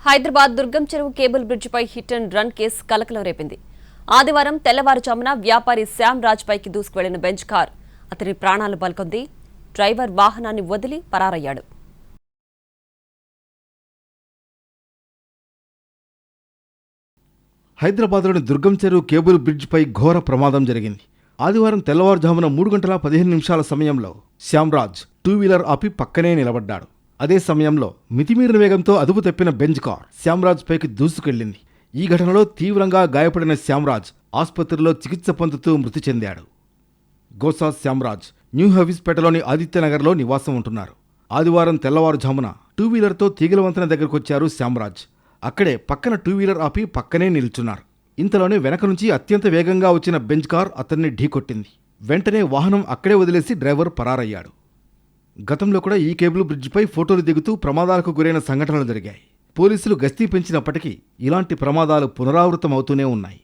Hyderabad Durgam Cheruvu cable బ్రిడ్జిపై hit and run case కలకలం రేపింది. ఆదివారం తెల్లవారుజామున వ్యాపారి శ్యామ్ రాజ్ పైకి దూసుకువెళ్లిన బెంచ్ కార్ అతని ప్రాణాలు బలికొంది. డ్రైవర్ వాహనాన్ని వదిలి పరారయ్యాడు. హైదరాబాద్లోని దుర్గం చెరువు కేబుల్ బ్రిడ్జిపై ఘోర ప్రమాదం జరిగింది. ఆదివారం తెల్లవారుజామున 3:15 సమయంలో శ్యామ్ రాజ్ టూ వీలర్ ఆపి పక్కనే నిలబడ్డాడు. అదే సమయంలో మితిమీరిన వేగంతో అదుపు తప్పిన బెంజ్ కార్ శ్యామ్ రాజ్ పైకి దూసుకెళ్లింది. ఈ ఘటనలో తీవ్రంగా గాయపడిన శ్యామ్ రాజ్ ఆసుపత్రిలో చికిత్స పొందుతూ మృతి చెందాడు. గోసా శ్యామ్ రాజ్ న్యూ హవీస్పేటలోని ఆదిత్యనగర్లో నివాసం ఉంటున్నారు. ఆదివారం తెల్లవారుజామున టూ వీలర్తో తీగల వంతెన దగ్గరకొచ్చారు శ్యామ్ రాజ్. అక్కడే పక్కన టూ వీలర్ ఆపి పక్కనే నిల్చున్నారు. ఇంతలోనే వెనక నుంచి అత్యంత వేగంగా వచ్చిన బెంజ్ కార్ అతన్ని ఢీకొట్టింది. వెంటనే వాహనం అక్కడే వదిలేసి డ్రైవర్ పరారయ్యాడు. గతంలో కూడా ఈ కేబుల్ బ్రిడ్జిపై ఫోటోలు దిగుతూ ప్రమాదాలకు గురైన సంఘటనలు జరిగాయి. పోలీసులు గస్తీ పెంచినప్పటికీ ఇలాంటి ప్రమాదాలు పునరావృతమవుతూనే ఉన్నాయి.